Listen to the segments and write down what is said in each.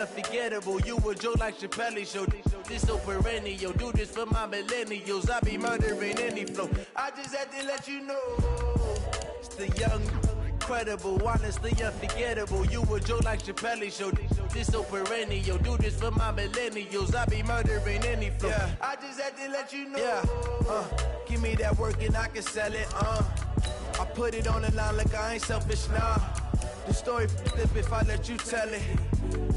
Unforgettable, you a joke like Chappelle Show. This so perennial, do this for my millennials. I be murdering any flow. I just had to let you know. It's the young, incredible, honestly unforgettable. You a joke like Chappelle Show. This so perennial, do this for my millennials. I be murdering any flow. Yeah. I just had to let you know. Yeah. Give me that work and I can sell it. I put it on the line like I ain't selfish, nah. The story flip if I let you tell it.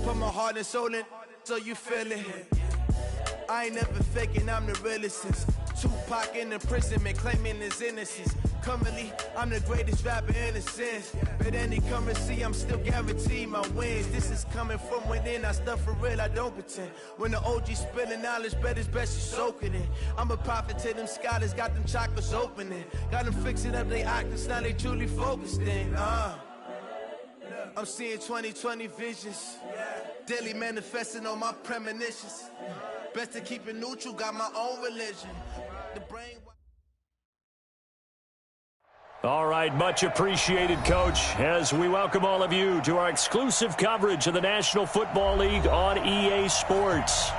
Put my heart and soul in so you feel it. I ain't never faking, I'm the realest since Tupac in imprisonment, claiming his innocence. Currently, I'm the greatest rapper in a sense. But any currency, I'm still guaranteed my wins. This is coming from within, I stuff for real, I don't pretend. When the OG spilling knowledge, bet it's best you soak it in. I'm a prophet to them scholars, got them chakras opening. Got them fixing up they octaves, now they truly focused in. I'm seeing 2020 visions. Daily manifesting on my premonitions. Best to keep it neutral, got my own religion. The brain. All right, much appreciated, Coach, as we welcome all of you to our exclusive coverage of the National Football League on EA Sports.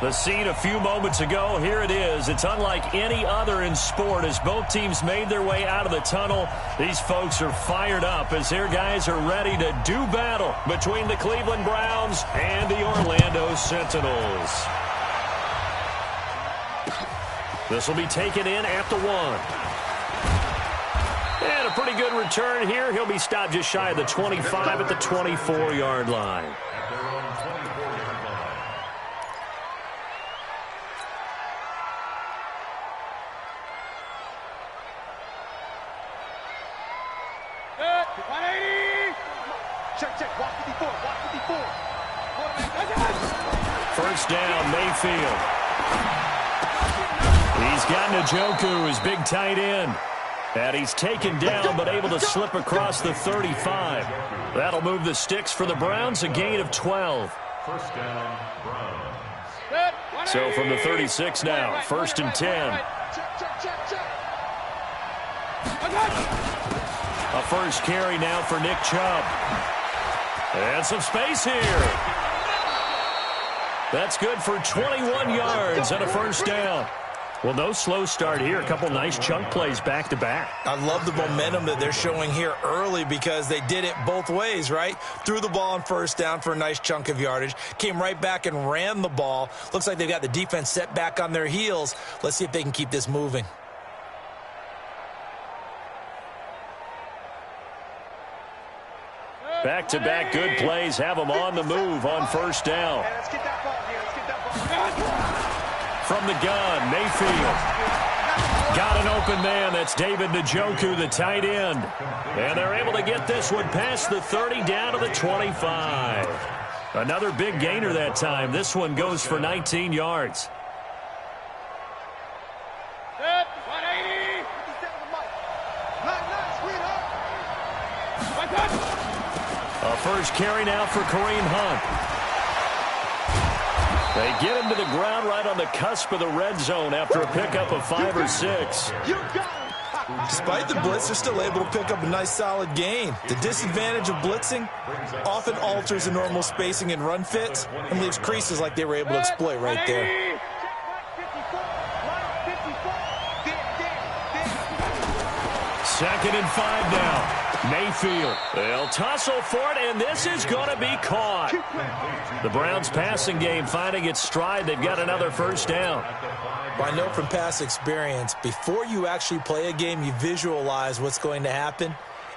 The scene a few moments ago, here it is. It's unlike any other in sport as both teams made their way out of the tunnel. These folks are fired up as their guys are ready to do battle between the Cleveland Browns and the Orlando Sentinels. This will be taken in at the 1. And a pretty good return here. He'll be stopped just shy of the 25 at the 24-yard line. First down, Mayfield. He's got Njoku, his big tight end. And he's taken down but able to slip across the 35. That'll move the sticks for the Browns, a gain of 12. First down, Browns. So from the 36 now, 1st and 10. A first carry now for Nick Chubb. And some space here. That's good for 21 yards and a first down. Well, no slow start here. A couple nice chunk plays back-to-back. I love the momentum that they're showing here early because they did it both ways, right? Threw the ball on first down for a nice chunk of yardage. Came right back and ran the ball. Looks like they've got the defense set back on their heels. Let's see if they can keep this moving. Back-to-back good plays have them on the move on first down. From the gun, Mayfield. Got an open man. That's David Njoku, the tight end. And they're able to get this one past the 30 down to the 25. Another big gainer that time. This one goes for 19 yards. A first carry now for Kareem Hunt. They get him to the ground right on the cusp of the red zone after a pickup of 5 or 6. Despite the blitz, they're still able to pick up a nice solid gain. The disadvantage of blitzing often alters the normal spacing and run fits and leaves creases like they were able to exploit right there. Second and 5 now. Mayfield. They'll tussle for it, and this is going to be caught. The Browns passing game finding its stride. They've got another first down. Well, I know from past experience, before you actually play a game, you visualize what's going to happen.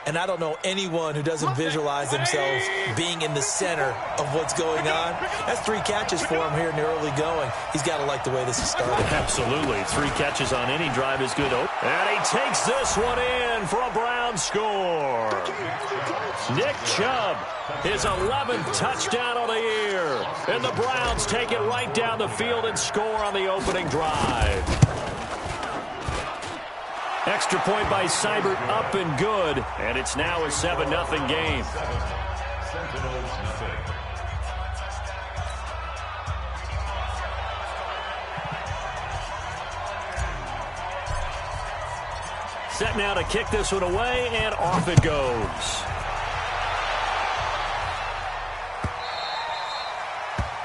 And I don't know anyone who doesn't visualize themselves being in the center of what's going on. That's 3 catches for him here in the early going. He's got to like the way this is started. Absolutely. 3 catches on any drive is good. And he takes this one in for a Brown score. Nick Chubb, his 11th touchdown of the year. And the Browns take it right down the field and score on the opening drive. Extra point by Seibert up and good, and it's now a 7-0 game. Set now to kick this one away, and off it goes.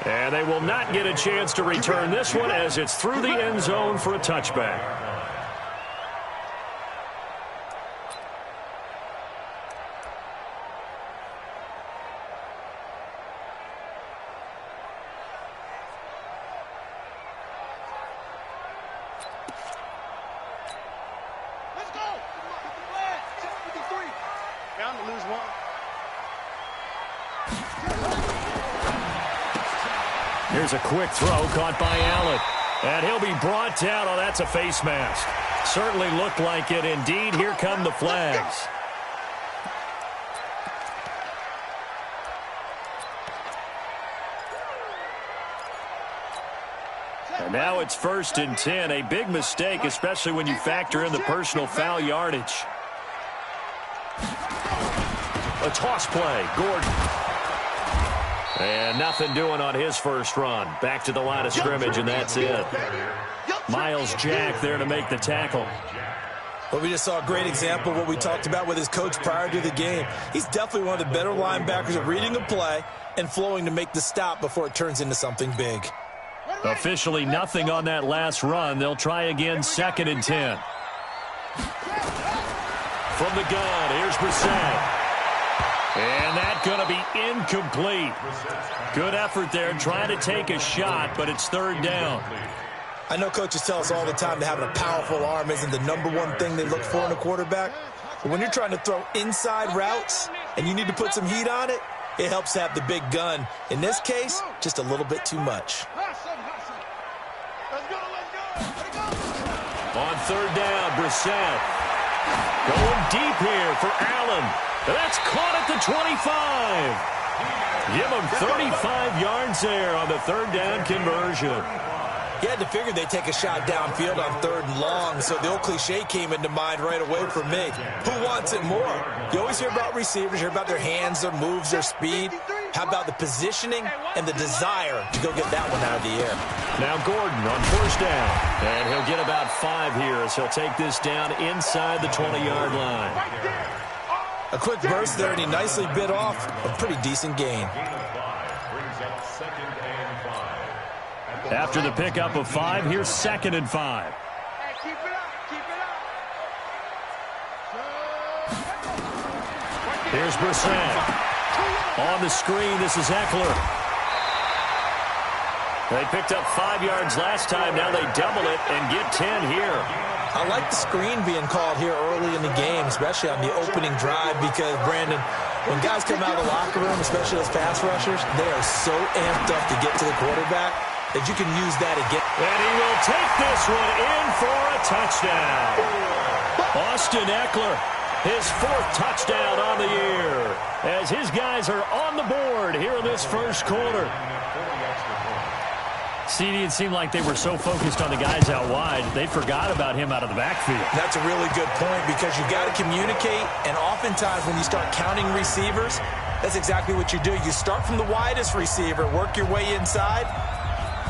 And they will not get a chance to return this one as it's through the end zone for a touchback. Let's go. Down to lose one. Here's a quick throw caught by Allen. And he'll be brought down. Oh, that's a face mask. Certainly looked like it. Indeed, here come the flags. And now it's 1st and 10. A big mistake, especially when you factor in the personal foul yardage. A toss play. Gordon. And nothing doing on his first run. Back to the line of scrimmage, and that's it. Myles Jack there to make the tackle. Well, we just saw a great example of what we talked about with his coach prior to the game. He's definitely one of the better linebackers at reading a play and flowing to make the stop before it turns into something big. Officially nothing on that last run. They'll try again, 2nd and 10. From the gun, here's Brissett. And that's going to be incomplete. Good effort there, trying to take a shot, but it's 3rd down. I know coaches tell us all the time that having a powerful arm isn't the #1 thing they look for in a quarterback. But when you're trying to throw inside routes and you need to put some heat on it, it helps to have the big gun. In this case, just a little bit too much. On 3rd down, Brissett. Going deep here for Allen. That's caught at the 25. Give him 35 yards there on the 3rd down conversion. You had to figure they'd take a shot downfield on 3rd and long, so the old cliche came into mind right away for me. Who wants it more? You always hear about receivers, hear about their hands, their moves, their speed. How about the positioning and the desire to go get that one out of the air? Now Gordon on 1st down. And he'll get about 5 here as he'll take this down inside the 20-yard line. A quick burst there, and he nicely bit off a pretty decent gain. After the pickup of 5, here's 2nd and 5. Here's Brissett. On the screen, this is Eckler. They picked up 5 yards last time. Now they double it and get 10 here. I like the screen being called here early in the game, especially on the opening drive, because, Brandon, when guys come out of the locker room, especially those pass rushers, they are so amped up to get to the quarterback that you can use that again. And he will take this one in for a touchdown. Austin Eckler, his 4th touchdown on the year, as his guys are on the board here in this first quarter. CD, it seemed like they were so focused on the guys out wide, they forgot about him out of the backfield. That's a really good point, because you got to communicate, and oftentimes when you start counting receivers, that's exactly what you do. You start from the widest receiver, work your way inside.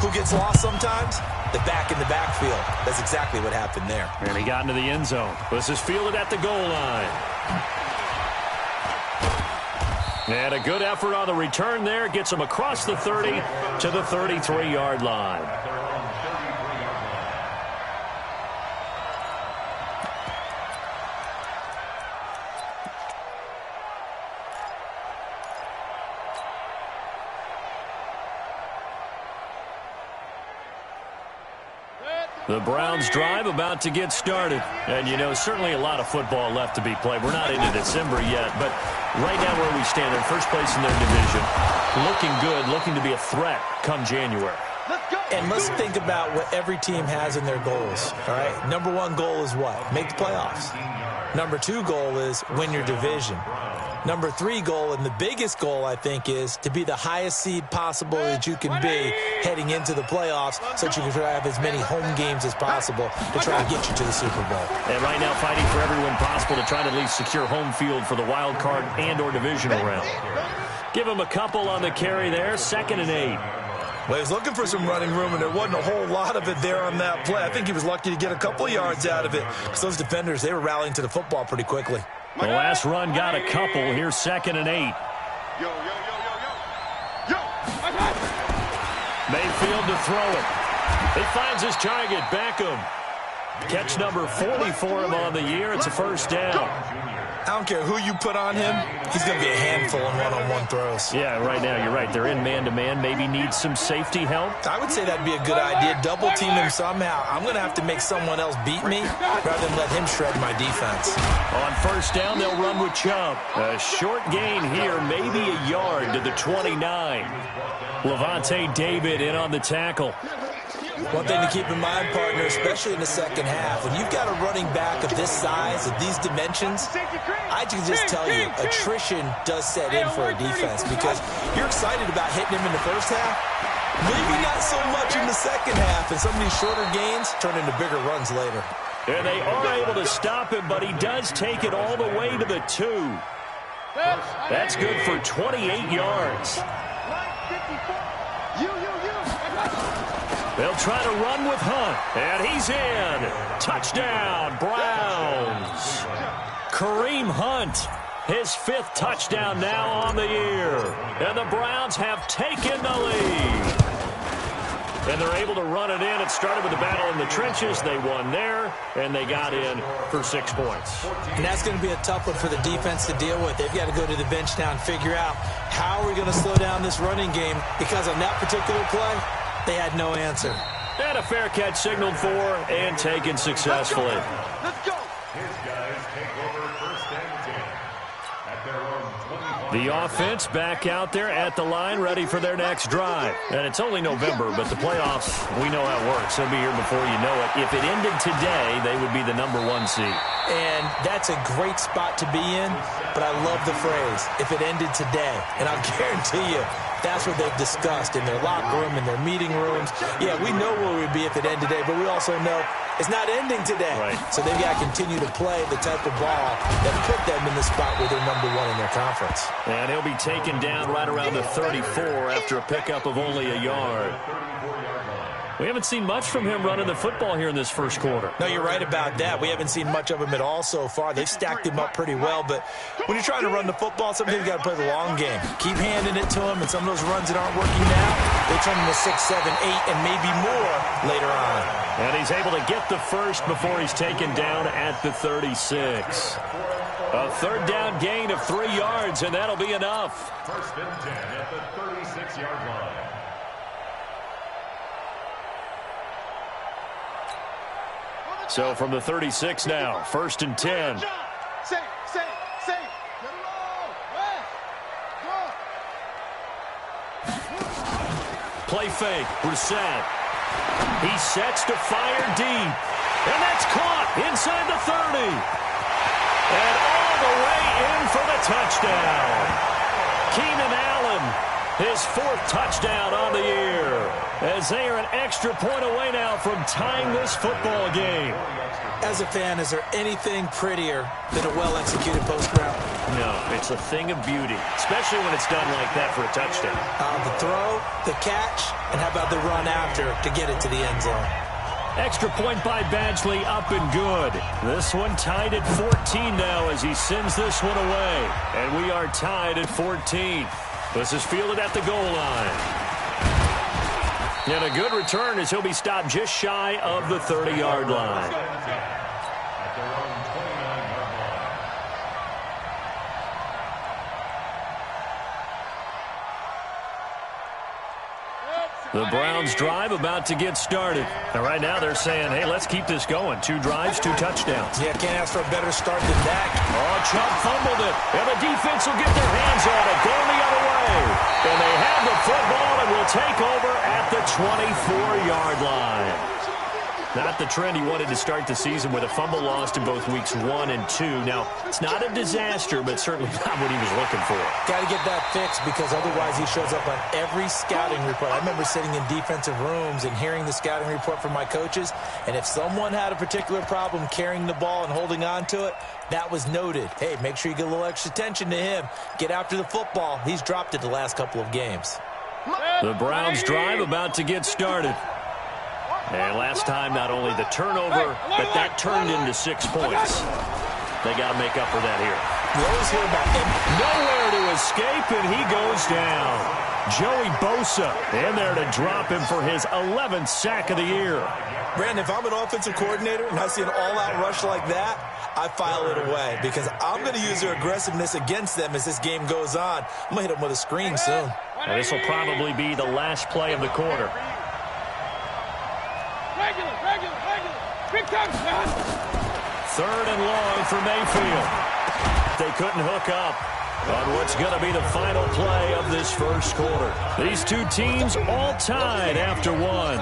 Who gets lost sometimes? The back in the backfield. That's exactly what happened there. And he got into the end zone. This is fielded at the goal line. And a good effort on the return there. Gets him across the 30 to the 33-yard line. The Browns drive about to get started. And, you know, certainly a lot of football left to be played. We're not into December yet, but right now where we stand, in first place in their division, looking good, looking to be a threat come January. And let's think about what every team has in their goals, all right? #1 goal is what? Make the playoffs. #2 goal is win your division. #3 goal, and the biggest goal, I think, is to be the highest seed possible that you can be heading into the playoffs, so that you can try to have as many home games as possible to try to get you to the Super Bowl. And right now fighting for every win possible to try to at least secure home field for the wild card and or divisional round. Give him a couple on the carry there, 2nd and 8. Well, he was looking for some running room, and there wasn't a whole lot of it there on that play. I think he was lucky to get a couple yards out of it, because those defenders, they were rallying to the football pretty quickly. The last run got a couple. Here's 2nd and 8. Mayfield to throw it. He finds his target, Beckham. Catch number 40 for him on the year. It's a first down. I don't care who you put on him. He's going to be a handful in one-on-one throws. Yeah, right now, you're right. They're in man-to-man. Maybe needs some safety help. I would say that'd be a good idea. Double-team him somehow. I'm going to have to make someone else beat me rather than let him shred my defense. On first down, they'll run with Chubb. A short gain here, maybe a yard to the 29. Levante David in on the tackle. One thing to keep in mind, partner, especially in the second half, when you've got a running back of this size, of these dimensions, I can just tell you, attrition does set in for a defense because you're excited about hitting him in the first half, maybe not so much in the second half, and some of these shorter gains turn into bigger runs later. And they are able to stop him, but he does take it all the way to the 2. That's good for 28 yards. They'll try to run with Hunt, and he's in. Touchdown, Browns. Kareem Hunt, his 5th touchdown now on the year. And the Browns have taken the lead. And they're able to run it in. It started with a battle in the trenches. They won there, and they got in for 6 points. And that's going to be a tough one for the defense to deal with. They've got to go to the bench now and figure out how are we going to slow down this running game, because on that particular play, they had no answer. And a fair catch signaled for and taken successfully. Let's go. His guys take over first and 10 at their own 20. The offense back out there at the line, ready for their next drive. And it's only November, but the playoffs, we know how it works. They'll be here before you know it. If it ended today, they would be the number 1 seed. And that's a great spot to be in, but I love the phrase, if it ended today. And I'll guarantee you, that's what they've discussed in their locker room, in their meeting rooms. Yeah, we know where we'd be if it ended today, but we also know it's not ending today. Right. So they've got to continue to play the type of ball that put them in the spot where they're number 1 in their conference. And he'll be taken down right around the 34 after a pickup of only a yard. We haven't seen much from him running the football here in this first quarter. No, you're right about that. We haven't seen much of him at all so far. They've stacked him up pretty well, but when you're trying to run the football, sometimes you've got to play the long game. Keep handing it to him, and some of those runs that aren't working now, they turn into 6, 7, 8, and maybe more later on. And he's able to get the first before he's taken down at the 36. A third down gain of 3 yards, and that'll be enough. First and 10 at the 36-yard line. So from the 36 now, first and 10. Say. Get it low. Play fake, Brissett. He sets to fire deep. And that's caught inside the 30. And all the way in for the touchdown. Keenan Allen, his 4th touchdown on the year. As they are an extra point away now from tying this football game. As a fan, is there anything prettier than a well-executed post route? No, it's a thing of beauty, especially when it's done like that for a touchdown. The throw, the catch, and how about the run after to get it to the end zone? Extra point by Badgley, up and good. This one tied at 14 now as he sends this one away. And we are tied at 14. This is fielded at the goal line. And a good return as he'll be stopped just shy of the 30-yard line. At their own 29-yard line. The Browns drive about to get started. And right now they're saying, hey, let's keep this going. 2 drives, 2 touchdowns. Yeah, can't ask for a better start than that. Oh, Chubb fumbled it. And the defense will get their hands on it. Going the other way. And they have the football and will take over at the 24-yard line. Not the trend he wanted to start the season with a fumble lost in both weeks 1 and 2. Now, it's not a disaster, but certainly not what he was looking for. Got to get that fixed because otherwise he shows up on every scouting report. I remember sitting in defensive rooms and hearing the scouting report from my coaches, and if someone had a particular problem carrying the ball and holding on to it, that was noted. Hey, make sure you get a little extra attention to him. Get after the football. He's dropped it the last couple of games. The Browns drive about to get started. And last time, not only the turnover, but that turned into 6 points. They got to make up for that here. We always hear about him. Nowhere to escape, and he goes down. Joey Bosa in there to drop him for his 11th sack of the year. Brandon, if I'm an offensive coordinator and I see an all-out rush like that, I file it away because I'm going to use their aggressiveness against them as this game goes on. I'm going to hit them with a screen soon. And this will probably be the last play of the quarter. Regular. Big time, man. 3rd and long for Mayfield. They couldn't hook up on what's going to be the final play of this first quarter. These two teams all tied after one.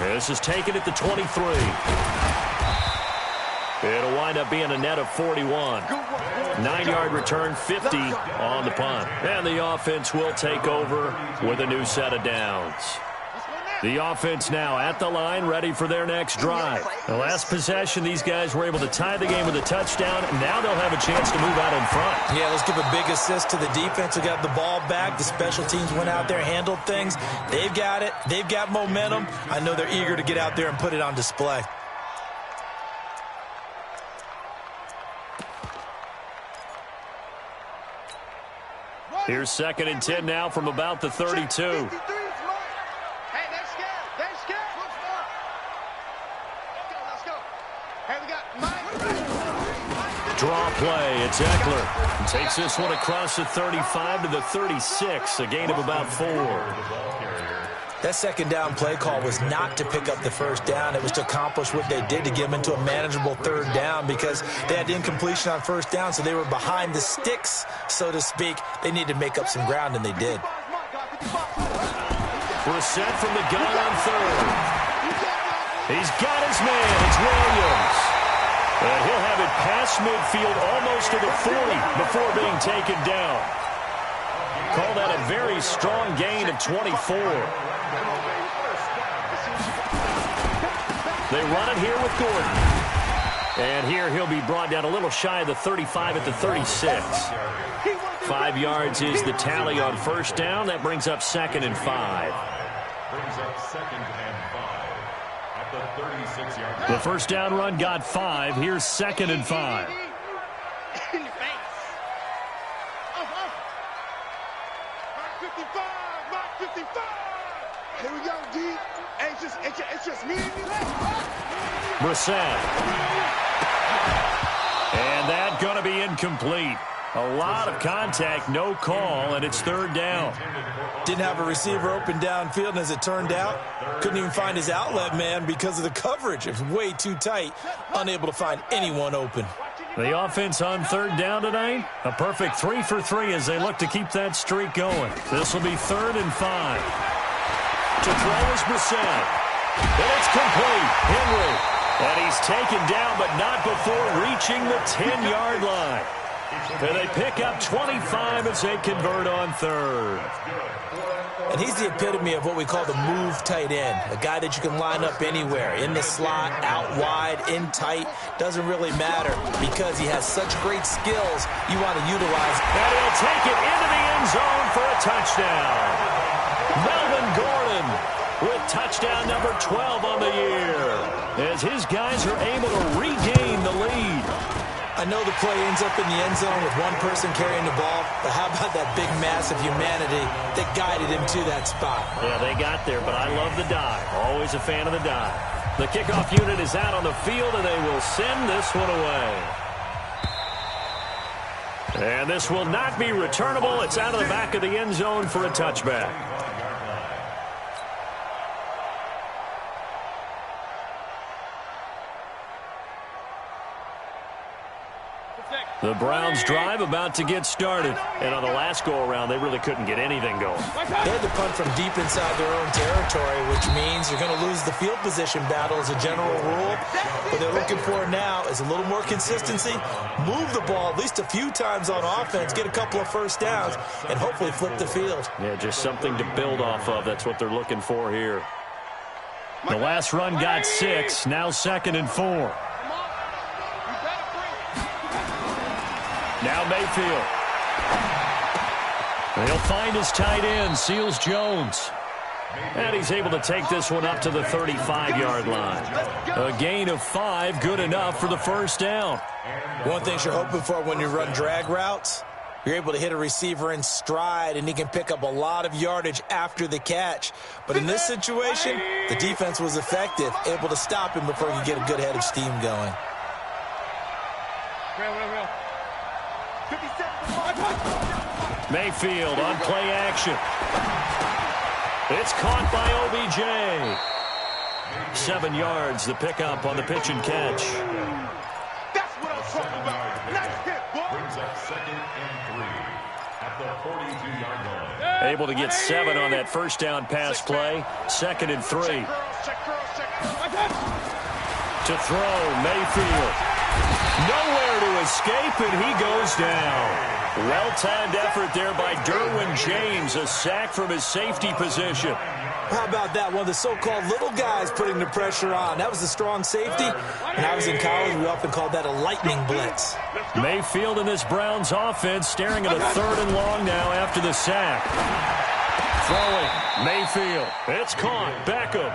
This is taken at the 23. It'll wind up being a net of 41. 9-yard return, 50 on the punt. And the offense will take over with a new set of downs. The offense now at the line, ready for their next drive. The last possession, these guys were able to tie the game with a touchdown. Now they'll have a chance to move out in front. Yeah, let's give a big assist to the defense who got the ball back. The special teams went out there, handled things. They've got it. They've got momentum. I know they're eager to get out there and put it on display. Here's 2nd and 10 now from about the 32. Draw play, it's Eckler. Takes this one across the 35 to the 36, a gain of about 4. That second down play call was not to pick up the first down. It was to accomplish what they did to get them into a manageable 3rd down because they had incompletion on 1st down, so they were behind the sticks, so to speak. They needed to make up some ground, and they did. Brissett from the gun on 3rd. He's got his man. It's Williams. And he'll have it past midfield almost to the 40 before being taken down. Call that a very strong gain of 24. They run it here with Gordon. And here he'll be brought down a little shy of the 35 at the 36. 5 yards is the tally on 1st down. That brings up 2nd and 5. The 1st down run got 5. Here's 2nd and 5. In your face. Mark 55. Here we go, D. It's just me and you. Brissett. And that going to be incomplete. A lot of contact, no call, and it's 3rd down. Didn't have a receiver open downfield, and as it turned out, couldn't even find his outlet man because of the coverage. It was way too tight, unable to find anyone open. The offense on 3rd down tonight, a perfect 3 for 3 as they look to keep that streak going. This will be 3rd and 5. To throw is Brissett. And it's complete. Henry. And he's taken down, but not before reaching the 10-yard line. And they pick up 25 as they convert on 3rd. And he's the epitome of what we call the move tight end, a guy that you can line up anywhere, in the slot, out wide, in tight, doesn't really matter because he has such great skills you want to utilize. And he'll take it into the end zone for a touchdown. Melvin Gordon with touchdown number 12 on the year as his guys are able to regain the lead. I know the play ends up in the end zone with one person carrying the ball, but how about that big mass of humanity that guided him to that spot? Yeah, they got there, but I love the dive. Always a fan of the dive. The kickoff unit is out on the field, and they will send this one away. And this will not be returnable. It's out of the back of the end zone for a touchback. The Browns drive about to get started. And on the last go-around, they really couldn't get anything going. They had to punt from deep inside their own territory, which means you're going to lose the field position battle as a general rule. What they're looking for now is a little more consistency, move the ball at least a few times on offense, get a couple of 1st downs, and hopefully flip the field. Yeah, just something to build off of. That's what they're looking for here. The last run got 6, now 2nd and 4. Now Mayfield. He'll find his tight end, Seals Jones. And he's able to take this one up to the 35-yard line. A gain of 5, good enough for the first down. One thing you're hoping for when you run drag routes, you're able to hit a receiver in stride, and he can pick up a lot of yardage after the catch. But in this situation, the defense was effective, able to stop him before he could get a good head of steam going. Mayfield on play action. It's caught by OBJ. 7 yards, the pickup on the pitch and catch. That's what I'm talking about. Nice hit, boy. Brings up 2nd and 3 at the 42-yard line. Able to get 7 on that first down pass play. 2nd and 3. To throw, Mayfield. Nowhere to escape, and he goes down. Well-timed effort there by Derwin James, a sack from his safety position. How about that? One of the so-called little guys putting the pressure on. That was a strong safety. When I was in college, we often called that a lightning blitz. Mayfield in this Browns offense staring at a 3rd and long now after the sack. Throwing, Mayfield. It's caught. Beckham.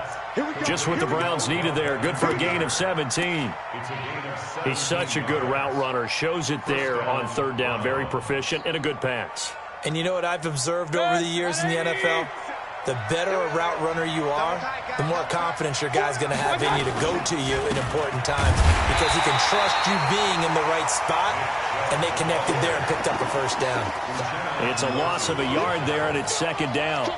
Just what the Browns needed there. Good for a gain of 17. He's such a good route runner. Shows it there on 3rd down. Very proficient and a good pass. And you know what I've observed over the years in the NFL? The better a route runner you are, the more confidence your guy's going to have in you to go to you in important times because he can trust you being in the right spot, and they connected there and picked up a first down. It's a loss of a yard there, and it's 2nd down.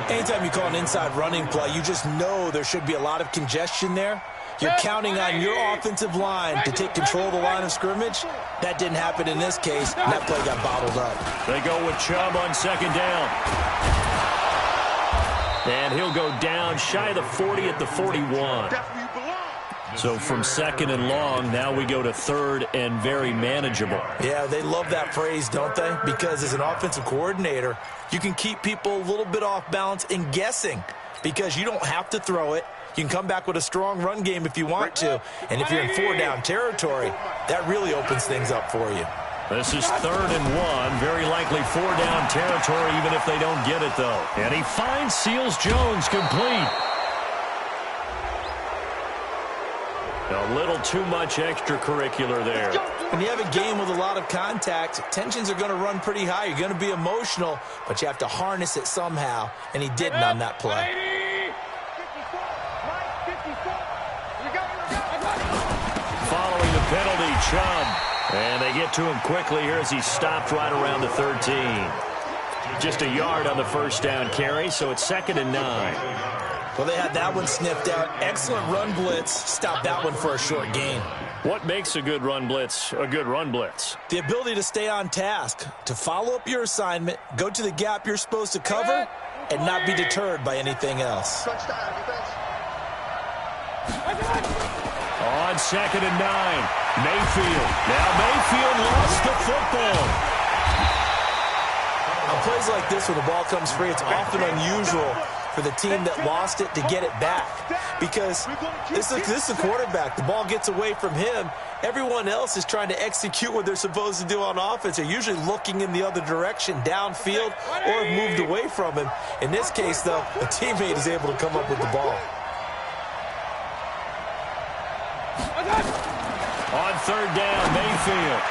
Anytime you call an inside running play, you just know there should be a lot of congestion there. You're counting on your offensive line to take control of the line of scrimmage. That didn't happen in this case, and that play got bottled up. They go with Chubb on 2nd down. And he'll go down shy of the 40 at the 41. So from 2nd and long, now we go to 3rd and very manageable. Yeah, they love that phrase, don't they? Because as an offensive coordinator, you can keep people a little bit off balance and guessing because you don't have to throw it. You can come back with a strong run game if you want to. And if you're in 4-down territory, that really opens things up for you. This is 3rd and 1. Very likely 4-down territory, even if they don't get it, though. And he finds Seals-Jones complete. A little too much extracurricular there. When you have a game with a lot of contact, tensions are going to run pretty high. You're going to be emotional, but you have to harness it somehow, and he didn't on that play. Following the penalty, Chubb. And they get to him quickly here as he stopped right around the 13. Just a yard on the first down carry, so it's 2nd and 9. Well, they had that one sniffed out. Excellent run blitz. Stopped that one for a short gain. What makes a good run blitz a good run blitz? The ability to stay on task, to follow up your assignment, go to the gap you're supposed to cover, and not be deterred by anything else. On 2nd and 9, Mayfield. Now Mayfield lost the football. On plays like this where the ball comes free, it's often unusual for the team that lost it to get it back. Because this is the quarterback. The ball gets away from him. Everyone else is trying to execute what they're supposed to do on offense. They're usually looking in the other direction, downfield, or have moved away from him. In this case, though, a teammate is able to come up with the ball. On 3rd down, Mayfield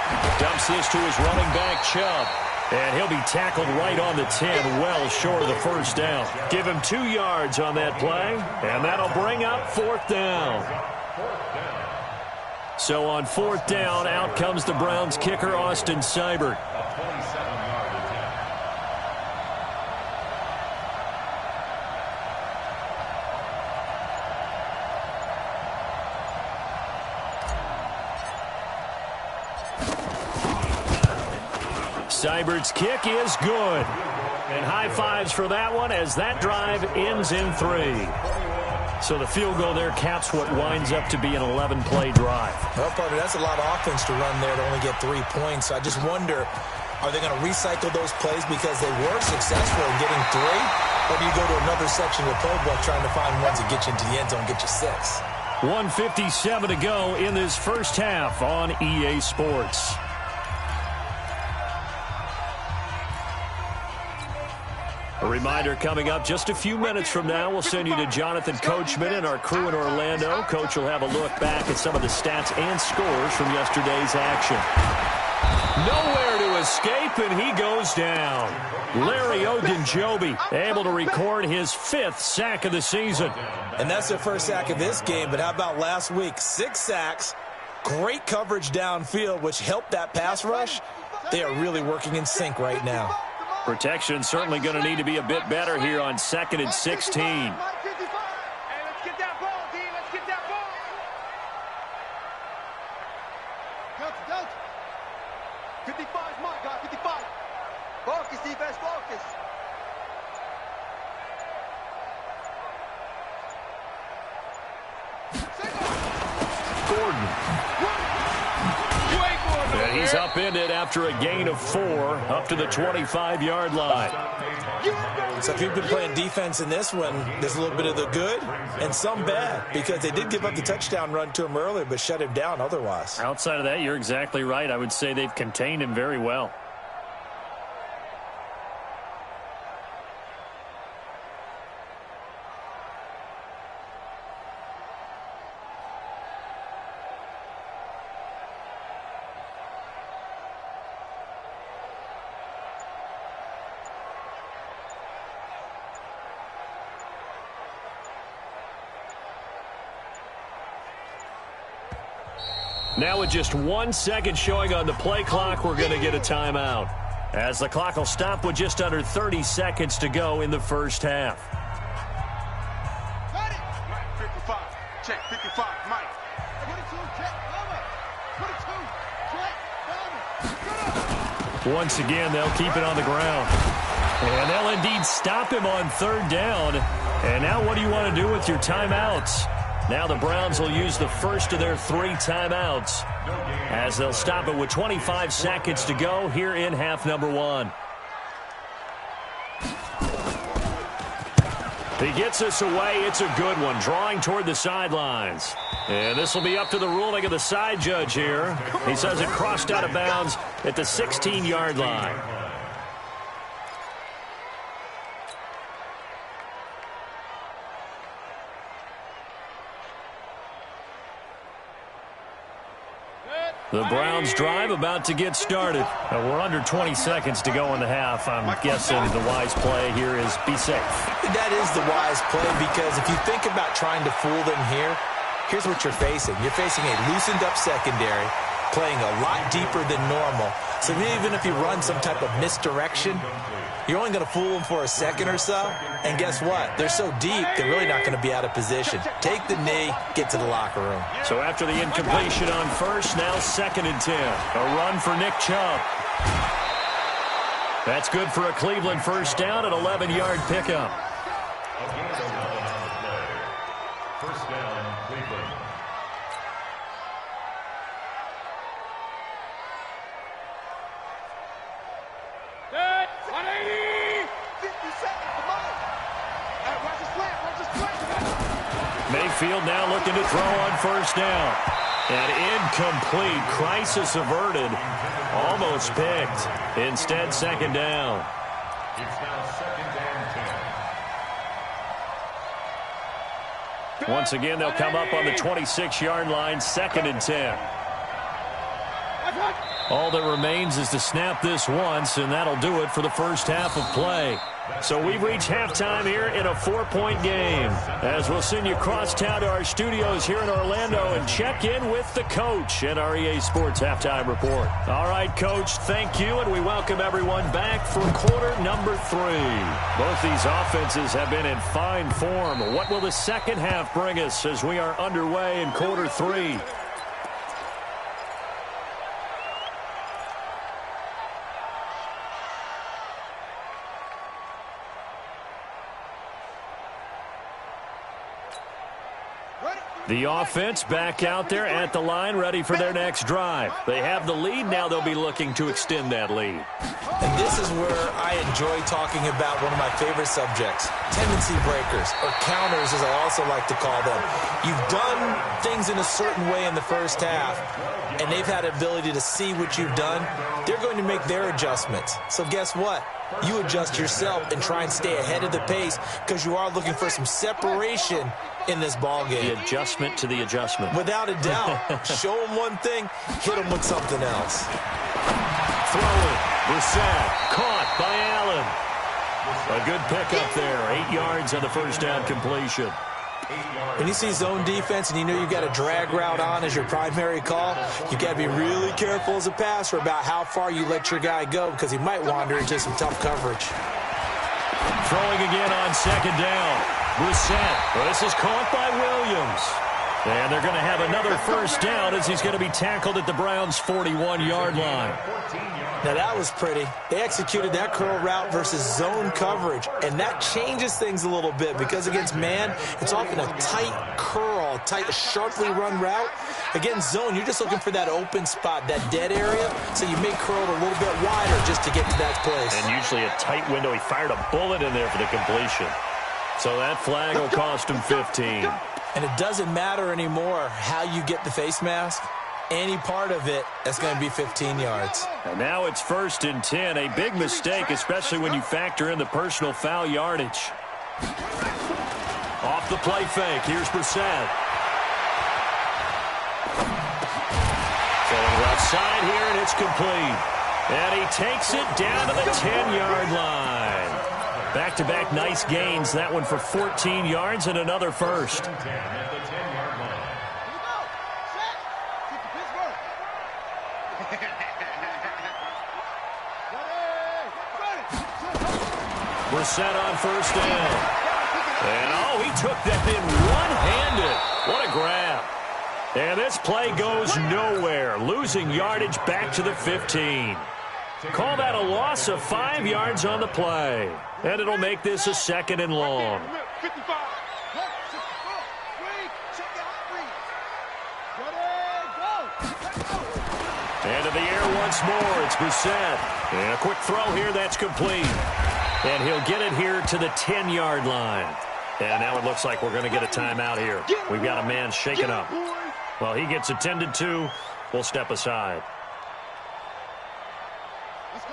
dumps this to his running back, Chubb. And he'll be tackled right on the 10, well short of the first down. Give him 2 yards on that play, and that'll bring up 4th down. So on 4th down, out comes the Browns kicker, Austin Seibert. Seibert's kick is good. And high fives for that one as that drive ends in 3. So the field goal there caps what winds up to be an 11-play drive. Well, partner, that's a lot of offense to run there to only get 3 points. I just wonder, are they going to recycle those plays because they were successful in getting 3? Or do you go to another section of the playbook trying to find ones that get you into the end zone, get you 6? 1:57 to go in this first half on EA Sports. A reminder coming up just a few minutes from now, we'll send you to Jonathan Coachman and our crew in Orlando. Coach will have a look back at some of the stats and scores from yesterday's action. Nowhere to escape, and he goes down. Larry Ogunjobi able to record his 5th sack of the season. And that's their first sack of this game, but how about last week? 6 sacks, great coverage downfield, which helped that pass rush. They are really working in sync right now. Protection certainly going to need to be a bit better here on 2nd and 16. And he's upended after a gain of 4 up to the 25-yard line. So if you've been playing defense in this one, there's a little bit of the good and some bad, because they did give up the touchdown run to him earlier but shut him down otherwise. Outside of that, you're exactly right. I would say they've contained him very well. Now with just 1 second showing on the play clock, we're going to get a timeout, as the clock will stop with just under 30 seconds to go in the first half. 55. Check 55. Mike. 22. Check. Once again, they'll keep it on the ground. And they'll indeed stop him on 3rd down. And now what do you want to do with your timeouts? Now the Browns will use the first of their 3 timeouts, as they'll stop it with 25 seconds to go here in half number 1. He gets us away. It's a good one, drawing toward the sidelines. And this will be up to the ruling of the side judge here. He says it crossed out of bounds at the 16-yard line. The Browns drive about to get started. We're under 20 seconds to go in the half. I'm guessing the wise play here is be safe. That is the wise play, because if you think about trying to fool them here, here's what you're facing. You're facing a loosened up secondary, playing a lot deeper than normal. So even if you run some type of misdirection, you're only going to fool them for a second or so. And guess what? They're so deep, they're really not going to be out of position. Take the knee, get to the locker room. So after the incompletion on first, now 2nd and 10. A run for Nick Chubb. That's good for a Cleveland first down, an 11-yard pickup. First down, Cleveland. Mayfield now looking to throw on first down. And incomplete. Crisis averted. Almost picked. Instead, 2nd down. It's now 2nd and 10. Once again, they'll come up on the 26-yard line, 2nd and 10. All that remains is to snap this once, and that'll do it for the first half of play. So we've reached halftime here in a 4-point game, as we'll send you across town to our studios here in Orlando and check in with the coach at our EA Sports Halftime Report. All right, Coach, thank you, and we welcome everyone back for quarter number 3. Both these offenses have been in fine form. What will the second half bring us as we are underway in quarter 3? The offense back out there at the line, ready for their next drive. They have the lead. Now they'll be looking to extend that lead. And this is where I enjoy talking about one of my favorite subjects, tendency breakers, or counters as I also like to call them. You've done things in a certain way in the first half, and they've had the ability to see what you've done. They're going to make their adjustments. So guess what? You adjust yourself and try and stay ahead of the pace because you are looking for some separation in this ball game. The adjustment to the adjustment. Without a doubt. Show them one thing, hit them with something else. Throwing. Brissett caught by Allen. A good pickup there. 8 yards on the first down completion. When you see zone defense and you know you've got a drag route on as your primary call, you've got to be really careful as a passer about how far you let your guy go because he might wander into some tough coverage. Throwing again on second down. Brissett. Well, this is caught by Williams. And they're going to have another first down as he's going to be tackled at the Browns' 41-yard line. Now, that was pretty. They executed that curl route versus zone coverage, and that changes things a little bit because against man, it's often a tight curl, tight, sharply run route. Against zone, you're just looking for that open spot, that dead area, so you may curl it a little bit wider just to get to that place. And usually a tight window. He fired a bullet in there for the completion. So that flag will cost him 15. And it doesn't matter anymore how you get the face mask. Any part of it, that's going to be 15 yards. And now it's 1st and 10. A big mistake, especially when you factor in the personal foul yardage. Off the play fake. Here's Brissett. Going left side here, and it's complete. And he takes it down to the 10-yard line. Back-to-back nice gains. That one for 14 yards and another first. Brissett on first down. And, oh, he took that in one-handed. What a grab. And this play goes nowhere. Losing yardage back to the 15. Call that a loss of 5 yards on the play. And it'll make this a 2nd and long. And in the air once more, it's Brissett. And a quick throw here, that's complete. And he'll get it here to the 10-yard line. And now it looks like we're going to get a timeout here. We've got a man shaken up. Well, he gets attended to. We'll step aside.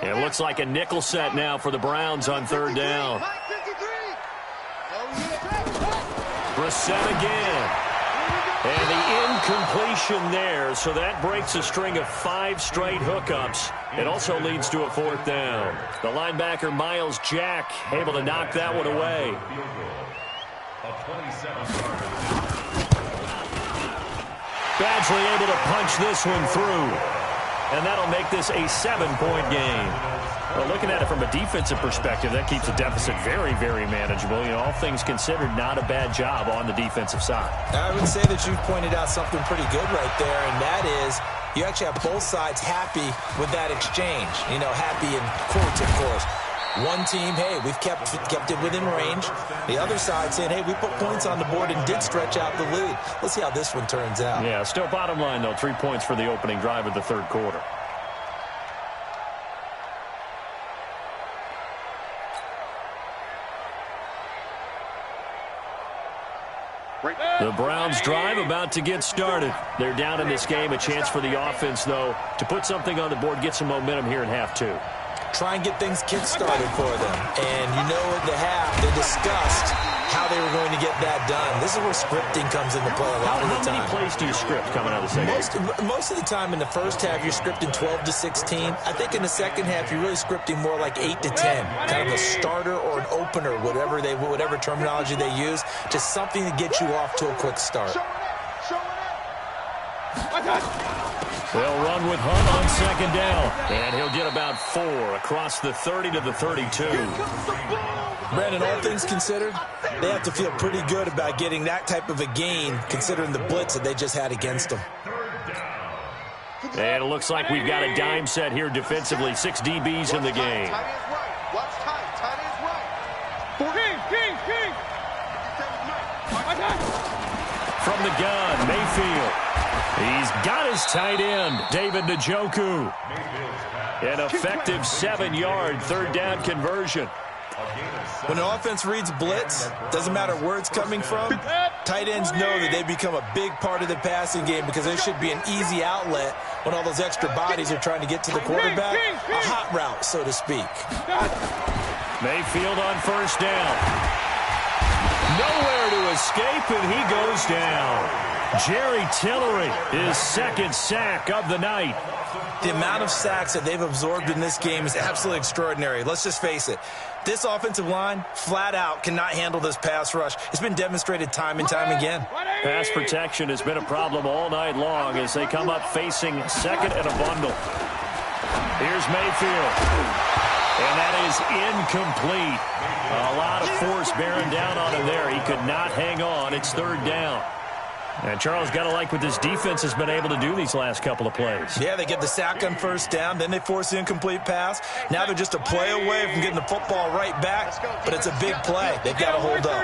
It looks like a nickel set now for the Browns on 3rd down. Brissett again. And the incompletion there, so that breaks a string of 5 straight hookups. It also leads to a 4th down. The linebacker, Miles Jack, able to knock that one away. Badgley able to punch this one through. And that'll make this a 7-point game. Well, looking at it from a defensive perspective, that keeps the deficit very, very manageable. You know, all things considered, not a bad job on the defensive side. I would say that you've pointed out something pretty good right there, and that is you actually have both sides happy with that exchange. You know, happy in quotes, of course. One team, hey, we've kept it within range. The other side saying, hey, we put points on the board and did stretch out the lead. Let's see how this one turns out. Yeah, still bottom line, though, 3 points for the opening drive of the 3rd quarter. The Browns drive about to get started. They're down in this game. A chance for the offense, though, to put something on the board, get some momentum here in half 2. Try and get things kick-started for them. And you know at the half, they discussed how they were going to get that done. This is where scripting comes into play a lot of the time. How many plays do you script coming out of the second half? Most of the time in the first half, you're scripting 12 to 16. I think in the second half, you're really scripting more like 8 to 10. Kind of a starter or an opener, whatever terminology they use. Just something to get you off to a quick start. They'll run with Hunt on second down. And he'll get about 4 across the 30 to the 32. Brandon, all things considered, they have to feel pretty good about getting that type of a gain considering the blitz that they just had against them. And it looks like we've got a dime set here defensively. 6 DBs in the game. From the gun, Mayfield. He's got his tight end, David Njoku. An effective 7-yard third down conversion. When an offense reads blitz, doesn't matter where it's coming from, tight ends know that they become a big part of the passing game because there should be an easy outlet when all those extra bodies are trying to get to the quarterback. A hot route, so to speak. Mayfield on first down. Nowhere to escape, and he goes down. Jerry Tillery, his second sack of the night. The amount of sacks that they've absorbed in this game is absolutely extraordinary. Let's just face it. This offensive line, flat out, cannot handle this pass rush. It's been demonstrated time and time again. Pass protection has been a problem all night long as they come up facing second and a bundle. Here's Mayfield. And that is incomplete. A lot of force bearing down on him there. He could not hang on. It's third down. And Charles, got to like what this defense has been able to do these last couple of plays. Yeah, they get the sack on first down, then they force the incomplete pass. Now they're just a play away from getting the football right back, but it's a big play. They've got to hold up.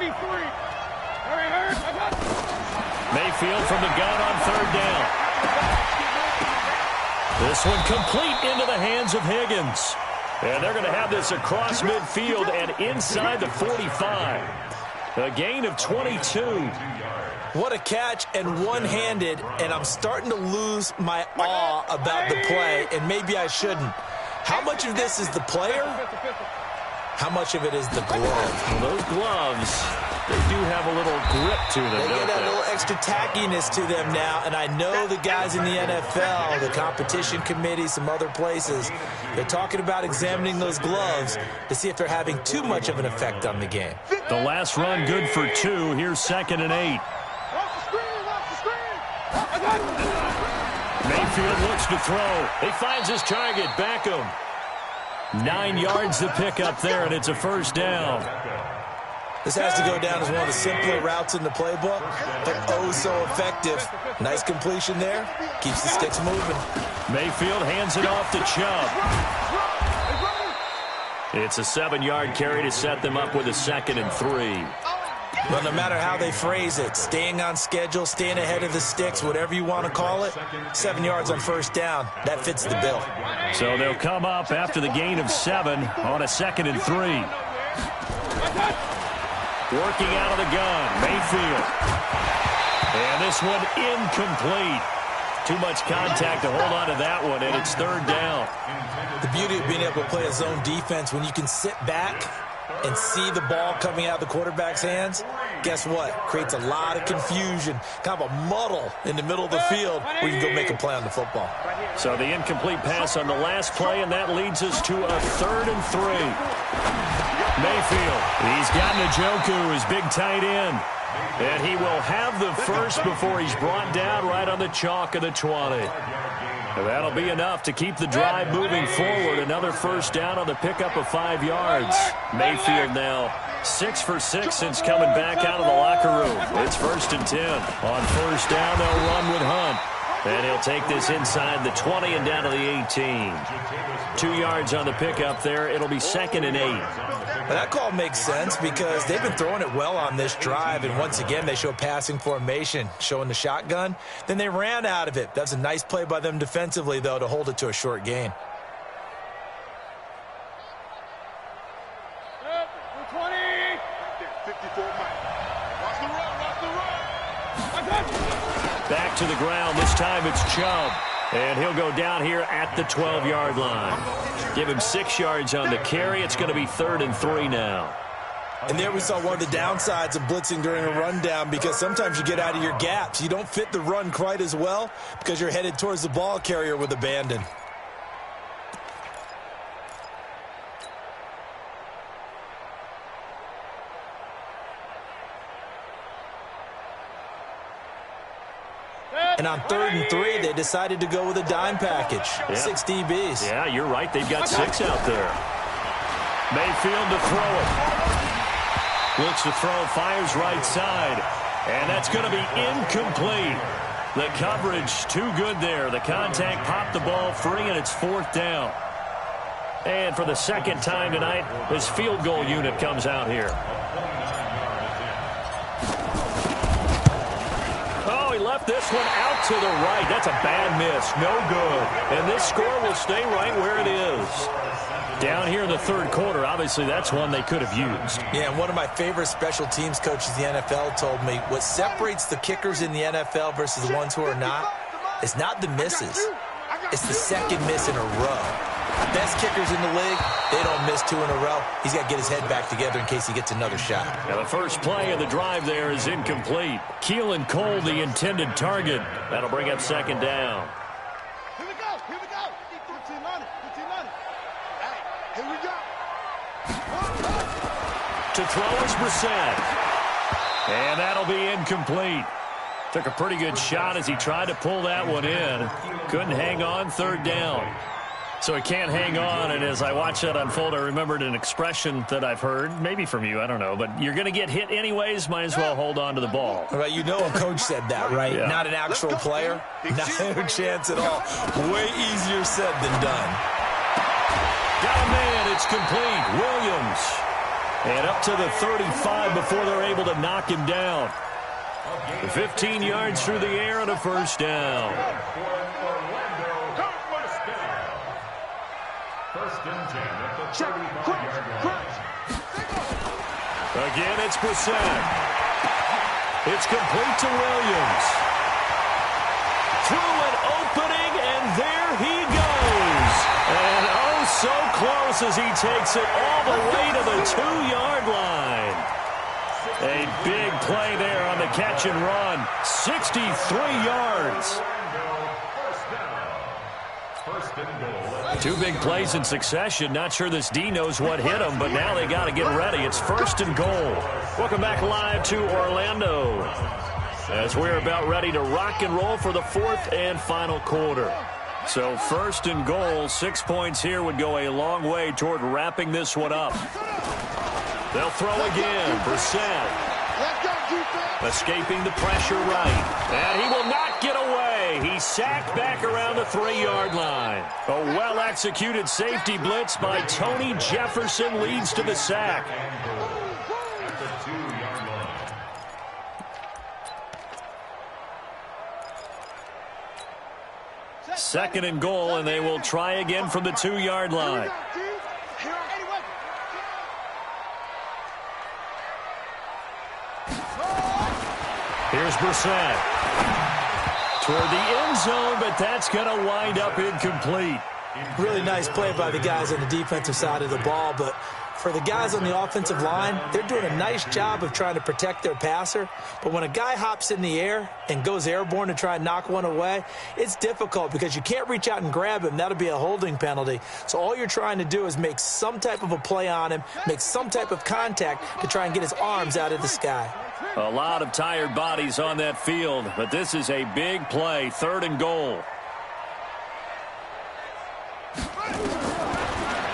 Mayfield from the gun on third down. This one complete into the hands of Higgins. And they're going to have this across midfield and inside the 45. A gain of 22. What a catch, and one-handed, and I'm starting to lose my awe about the play, and maybe I shouldn't. How much of this is the player? How much of it is the glove? Well, those gloves, they do have a little grip to them, They don't get a they? little extra tackiness to them now, and I know the guys in the NFL, the competition committee, some other places, they're talking about examining those gloves to see if they're having too much of an effect on the game. The last run good for 2. Here's 2nd and 8. Mayfield looks to throw. He finds his target, Beckham. 9 yards to pick up there, and it's a first down. This has to go down as one of the simpler routes in the playbook, but oh so effective. Nice completion there. Keeps the sticks moving. Mayfield hands it off to Chubb. It's a 7-yard carry to set them up with a 2nd and 3. But no matter how they phrase it, staying on schedule, staying ahead of the sticks, whatever you want to call it, 7 yards on first down, that fits the bill. So they'll come up after the gain of 7 on a 2nd and 3. Working out of the gun, Mayfield. And this one incomplete. Too much contact to hold on to that one, and it's third down. The beauty of being able to play a zone defense, when you can sit back and see the ball coming out of the quarterback's hands, guess what? Creates a lot of confusion, kind of a muddle in the middle of the field where you can go make a play on the football. So the incomplete pass on the last play, and that leads us to a 3rd and 3. Mayfield, he's got Njoku, his big tight end. And he will have the first before he's brought down right on the chalk of the 20. And that'll be enough to keep the drive moving forward. Another first down on the pickup of 5 yards. Mayfield now 6 for 6 since coming back out of the locker room. It's 1st and 10. On first down, they'll run with Hunt. And he'll take this inside the 20 and down to the 18. 2 yards on the pickup there. It'll be 2nd and 8. But that call makes sense because they've been throwing it well on this drive, and once again they show passing formation, showing the shotgun. Then they ran out of it. That's a nice play by them defensively, though, to hold it to a short gain. Back to the ground. This time it's Chubb. And he'll go down here at the 12-yard line. Give him 6 yards on the carry. It's going to be 3rd and 3 now. And there we saw one of the downsides of blitzing during a rundown, because sometimes you get out of your gaps. You don't fit the run quite as well because you're headed towards the ball carrier with abandon. And on 3rd and 3, they decided to go with a dime package. Yeah. 6 DBs. Yeah, you're right. They've got 6 out there. Mayfield to throw it. Looks to throw, fires right side. And that's going to be incomplete. The coverage too good there. The contact popped the ball free, and it's 4th down. And for the 2nd time tonight, his field goal unit comes out here. Left this one out to the right. That's a bad miss. No good. And this score will stay right where it is. yards. Down here in the third quarter, obviously that's one they could have used. Yeah, and one of my favorite special teams coaches in the NFL told me what separates the kickers in the NFL versus the ones who are not is not the misses. It's the second miss in a row. Best kickers in the league, they don't miss 2 in a row. He's got to get his head back together in case he gets another shot. Now the first play of the drive there is incomplete. Keelan Cole, the intended target. That'll bring up second down. Here we go. 15 money. Hey, here we go. To throw is Brissett. And that'll be incomplete. Took a pretty good shot as he tried to pull that one in. Couldn't hang on, third down. So he can't hang on, and as I watched that unfold, I remembered an expression that I've heard, maybe from you, I don't know, but you're going to get hit anyways, might as well hold on to the ball. Right, you know a coach said that, right? Yeah. Not an actual player. No chance at all. Way easier said than done. Got a man, it's complete. Williams. And up to the 35 before they're able to knock him down. 15 yards through the air and a first down. First and 10 at the 35-yard line. Again, it's Brissett. It's complete to Williams. Through an opening, and there he goes. And oh, so close as he takes it all the way to the 2-yard line. A big play there on the catch and run. 63 yards. Two big plays in succession. Not sure this D knows what hit him, but now they got to get ready. It's first and goal. Welcome back live to Orlando as we're about ready to rock and roll for the fourth and final quarter. So first and goal, 6 points here would go a long way toward wrapping this one up. They'll throw again. Brissett escaping the pressure right. And he will not get away. He's sacked back around the 3-yard line. A well-executed safety blitz by Tony Jefferson leads to the sack. Second and goal, and they will try again from the 2-yard line. Here's Brissett toward the end zone, but that's going to wind up incomplete. Really nice play by the guys on the defensive side of the ball, but for the guys on the offensive line, they're doing a nice job of trying to protect their passer. But when a guy hops in the air and goes airborne to try and knock one away, it's difficult because you can't reach out and grab him. That'll be a holding penalty. So all you're trying to do is make some type of a play on him, make some type of contact to try and get his arms out of the sky. A lot of tired bodies on that field, but this is a big play, third and goal.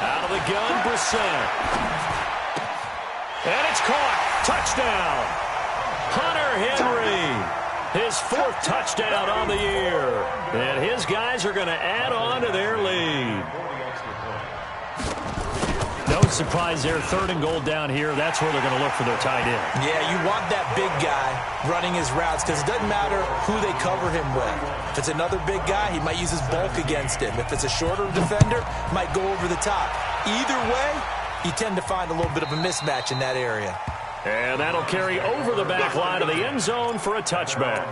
Out of the gun, Brissett. And it's caught. Touchdown. Hunter Henry. His 4th touchdown on the year. And his guys are going to add on to their lead. No surprise there. Third and goal down here. That's where they're going to look for their tight end. Yeah, you want that big guy running his routes because it doesn't matter who they cover him with. If it's another big guy, he might use his bulk against him. If it's a shorter defender, might go over the top. Either way, you tend to find a little bit of a mismatch in that area. And that'll carry over the back line of the end zone for a touchback.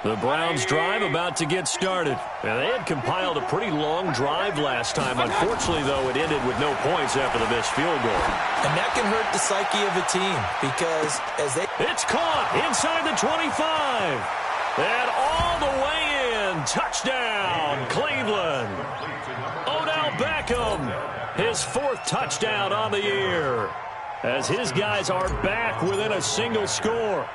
The Browns drive about to get started. Now, they had compiled a pretty long drive last time. Unfortunately, though, it ended with no points after the missed field goal. And that can hurt the psyche of a team because as they... It's caught inside the 25. And all the way in. Touchdown, Cleveland. Odell Beckham, his 4th touchdown on the year. As his guys are back within a single score.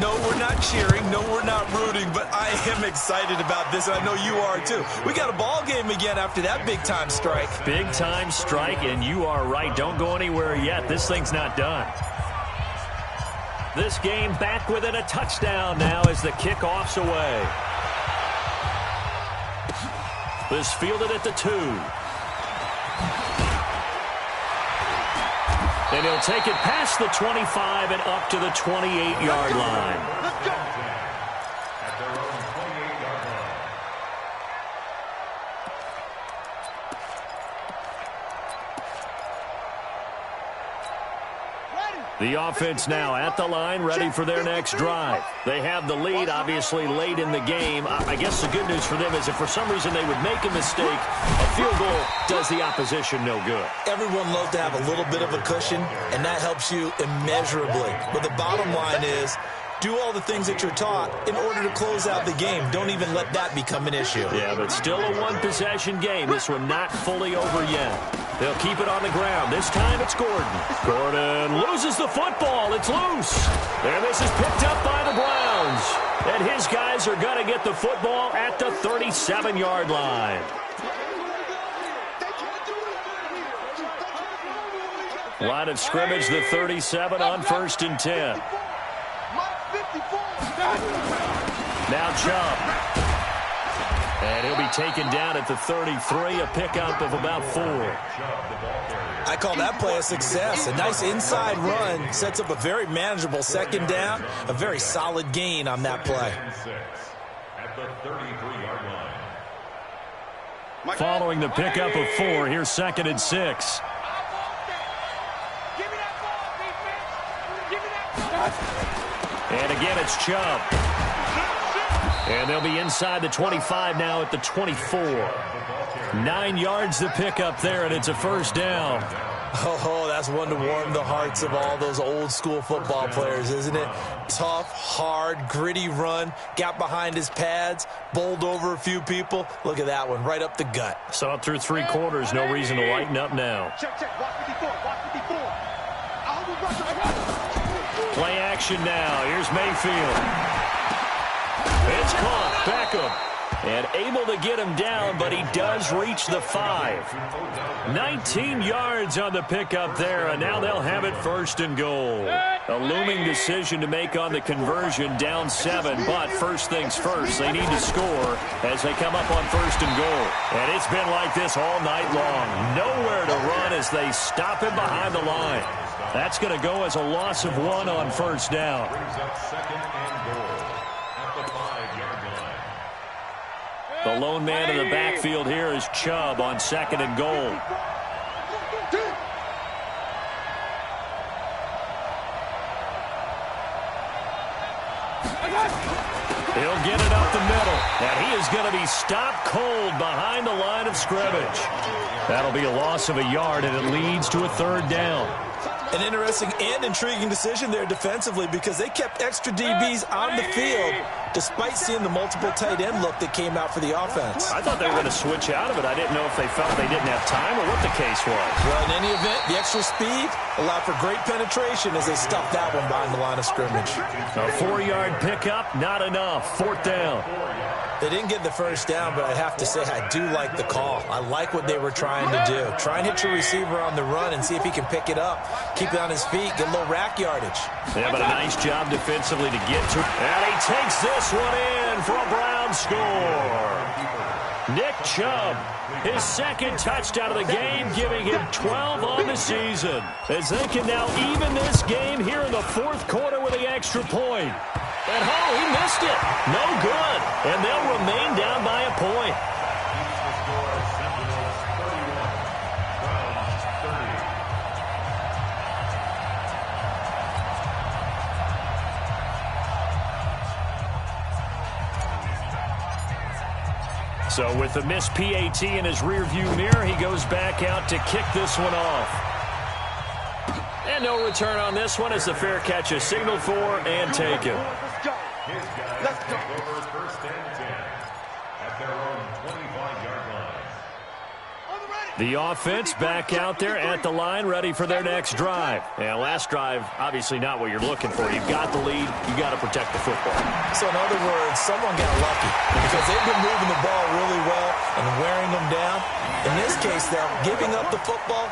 No, we're not cheering. No, we're not rooting. But I am excited about this, and I know you are too. We got a ball game again after that big-time strike. Big-time strike, and you are right. Don't go anywhere yet. This thing's not done. This game back within a touchdown now as the kickoff's away. This fielded at the 2. And he'll take it past the 25 and up to the 28-yard line. At their own 28-yard line. The offense now at the line, ready for their next drive. They have the lead, obviously, late in the game. I guess the good news for them is if for some reason they would make a mistake, a field goal does the opposition no good. Everyone loves to have a little bit of a cushion, and that helps you immeasurably. But the bottom line is, do all the things that you're taught in order to close out the game. Don't even let that become an issue. Yeah, but still a one-possession game. This one not fully over yet. They'll keep it on the ground. This time it's Gordon. Gordon loses the football. It's loose. And this is picked up by the Browns. And his guys are going to get the football at the 37-yard line. Line of scrimmage, the 37 on 1st and 10. Now Chubb. And he'll be taken down at the 33, a pickup of about 4. I call that play a success. A nice inside run sets up a very manageable second down, a very solid gain on that play. At the 33-yard line. Following the pickup of 4, here's 2nd and 6. And again, it's Chubb. And they'll be inside the 25 now at the 24. 9 yards to pick up there, and it's a first down. Oh, that's one to warm the hearts of all those old school football players, isn't it? Tough, hard, gritty run, got behind his pads, bowled over a few people. Look at that one, right up the gut. So up through 3 quarters, no reason to lighten up now. Play action now. Here's Mayfield. It's caught. Beckham. And able to get him down, but he does reach the 5. 19 yards on the pickup there, and now they'll have it 1st and goal. A looming decision to make on the conversion, down 7, but first things first, they need to score as they come up on 1st and goal. And it's been like this all night long. Nowhere to run as they stop him behind the line. That's going to go as a loss of 1 on 1st down. Brings up 2nd and goal at the 5-yard line. The lone man in the backfield here is Chubb on 2nd and goal. He'll get it up the middle, and he is going to be stopped cold behind the line of scrimmage. That'll be a loss of a yard, and it leads to a 3rd down. An interesting and intriguing decision there defensively because they kept extra DBs on the field despite seeing the multiple tight end look that came out for the offense. I thought they were going to switch out of it. I didn't know if they felt they didn't have time or what the case was. Well, in any event, the extra speed allowed for great penetration as they stuffed that one behind the line of scrimmage. A 4-yard pickup, not enough. 4th down. They didn't get the first down, but I have to say I do like the call. I like what they were trying to do. Try and hit your receiver on the run and see if he can pick it up. Keep it on his feet, get a little rack yardage. Yeah, but a nice job defensively to get to. And he takes this one in for a Brown score. Nick Chubb, his 2nd touchdown of the game, giving him 12 on the season. As they can now even this game here in the 4th quarter with the extra point. And he missed it. No good. And they'll remain down by a point. So with the missed PAT in his rearview mirror, he goes back out to kick this one off. And no return on this one as the fair catch is signaled for and taken. Let's go. Over 1st and 10 at their own 25-yard line. The offense back out there at the line, ready for their next drive. And last drive, obviously not what you're looking for. You've got the lead. You got to protect the football. So in other words, someone got lucky because they've been moving the ball really well and wearing them down. In this case, though, giving up the football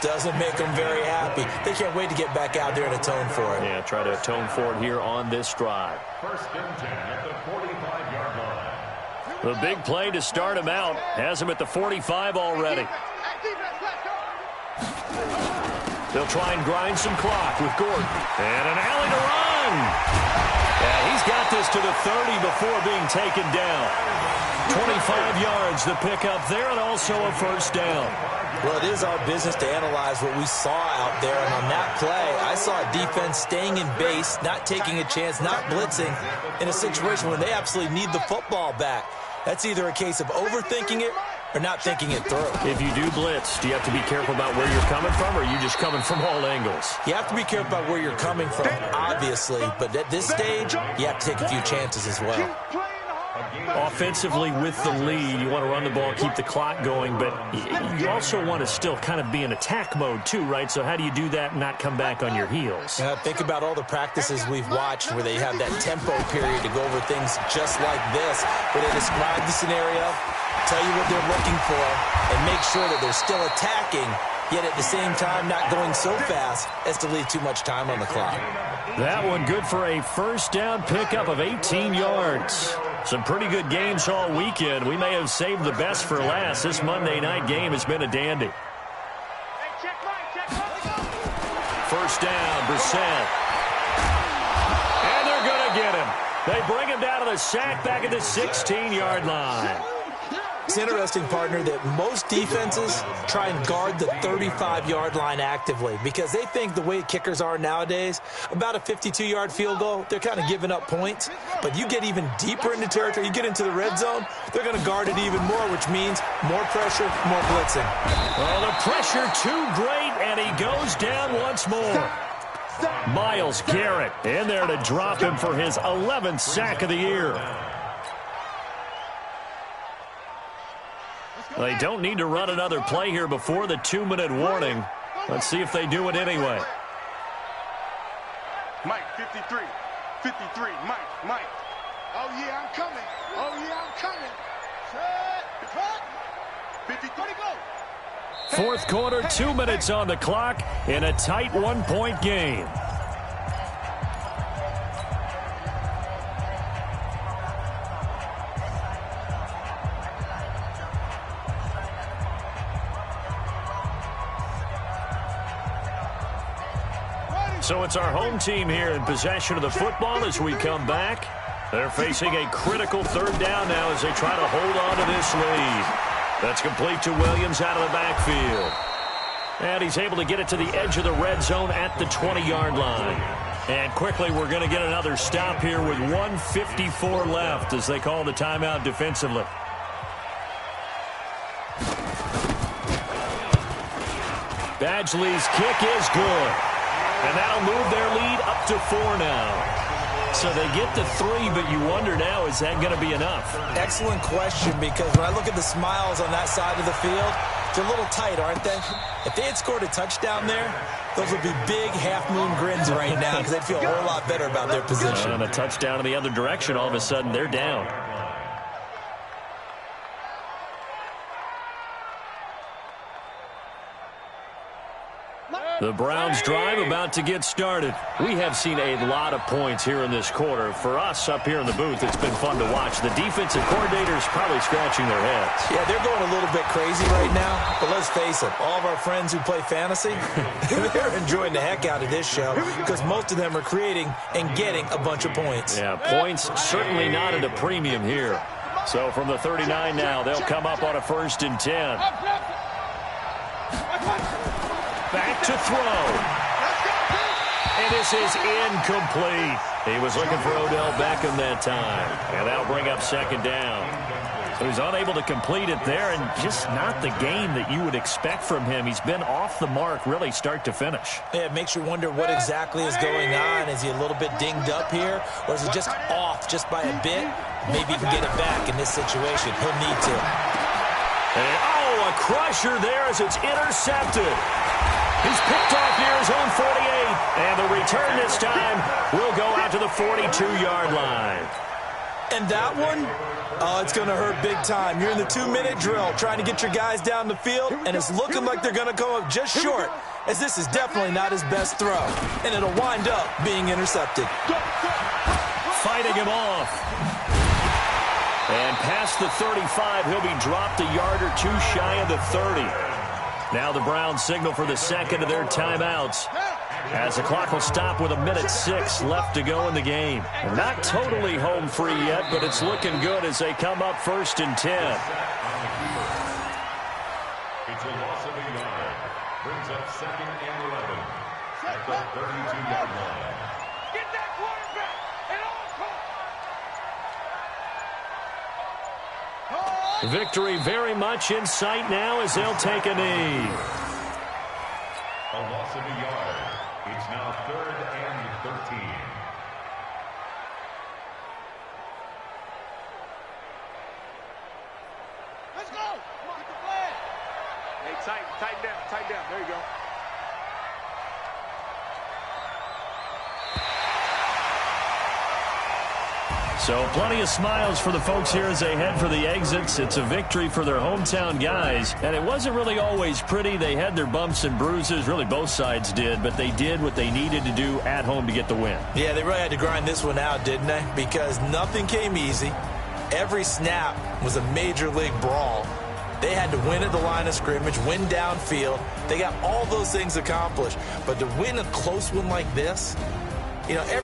doesn't make them very happy. They can't wait to get back out there and atone for it. Yeah, try to atone for it here on this drive. 1st and 10 at the 45-yard line. The big play to start him out has him at the 45 already. They'll try and grind some clock with Gordon. And an alley to run. Yeah, he's got this to the 30 before being taken down. 25 yards the pickup there, and also a first down. Well, it is our business to analyze what we saw out there, and on that play, I saw a defense staying in base, not taking a chance, not blitzing, in a situation where they absolutely need the football back. That's either a case of overthinking it or not thinking it through. If you do blitz, do you have to be careful about where you're coming from, or are you just coming from all angles? You have to be careful about where you're coming from, obviously, but at this stage, you have to take a few chances as well. Offensively with the lead, you want to run the ball, keep the clock going, but you also want to still kind of be in attack mode too, right? So how do you do that and not come back on your heels? Think about all the practices we've watched where they have that tempo period to go over things just like this, where they describe the scenario, tell you what they're looking for, and make sure that they're still attacking, yet at the same time not going so fast as to leave too much time on the clock. That one good for a first down pickup of 18 yards. Some pretty good games all weekend. We may have saved the best for last. This Monday night game has been a dandy. First down, Brissett. And they're going to get him. They bring him down to the sack back at the 16-yard line. It's interesting, partner, that most defenses try and guard the 35-yard line actively because they think the way kickers are nowadays, about a 52-yard field goal, they're kind of giving up points. But you get even deeper into territory, you get into the red zone, they're going to guard it even more, which means more pressure, more blitzing. Well, the pressure too great, and he goes down once more. Myles Garrett in there to drop him for his 11th sack of the year. They don't need to run another play here before the 2-minute warning. Let's see if they do it anyway. Mike, 53. 53, Mike. Oh, yeah, I'm coming. Oh, yeah, I'm coming. Set, 53, go. Fourth quarter, 2 minutes on the clock in a tight 1-point game. So it's our home team here in possession of the football as we come back. They're facing a critical third down now as they try to hold on to this lead. That's complete to Williams out of the backfield. And he's able to get it to the edge of the red zone at the 20-yard line. And quickly we're going to get another stop here with 1:54 left as they call the timeout defensively. Badgley's kick is good. And that'll move their lead up to 4 now. So they get to 3, but you wonder now, is that going to be enough? Excellent question, because when I look at the smiles on that side of the field, they're a little tight, aren't they? If they had scored a touchdown there, those would be big half-moon grins right now because they'd feel a whole lot better about their position. And a touchdown in the other direction, all of a sudden they're down. The Browns drive about to get started. We have seen a lot of points here in this quarter. For us up here in the booth, it's been fun to watch. The defensive coordinators probably scratching their heads. Yeah, they're going a little bit crazy right now. But let's face it, all of our friends who play fantasy, they're enjoying the heck out of this show because most of them are creating and getting a bunch of points. Yeah, points certainly not at a premium here. So from the 39 now, they'll come up on a 1st and 10. Back to throw. And this is incomplete. He was looking for Odell Beckham that time. And that'll bring up 2nd down. So he's unable to complete it there, and just not the game that you would expect from him. He's been off the mark really start to finish. Yeah, it makes you wonder what exactly is going on. Is he a little bit dinged up here, or is he just off just by a bit? Maybe he can get it back in this situation. He'll need to. And, oh, a crusher there as it's intercepted. He's picked off near his own 48, and the return this time will go out to the 42-yard line. And that one, oh, it's going to hurt big time. You're in the 2-minute drill trying to get your guys down the field, and it's looking like they're going to come up just short, as this is definitely not his best throw, and it'll wind up being intercepted. Fighting him off. And past the 35, he'll be dropped a yard or two shy of the 30. Now the Browns signal for the second of their timeouts, as the clock will stop with 1:06 left to go in the game. Not totally home free yet, but it's looking good as they come up 1st and 10. It's a loss of a yard. Brings up 2nd and 11 at the 32-yard line. Get that quarterback at all costs. Victory very much in sight now as they'll take a knee. A loss of a yard. It's now 3rd and 13. Let's go. Come on, get the flag. Hey, tighten down. There you go. So plenty of smiles for the folks here as they head for the exits. It's a victory for their hometown guys. And it wasn't really always pretty. They had their bumps and bruises. Really, both sides did. But they did what they needed to do at home to get the win. Yeah, they really had to grind this one out, didn't they? Because nothing came easy. Every snap was a major league brawl. They had to win at the line of scrimmage, win downfield. They got all those things accomplished. But to win a close one like this, you know,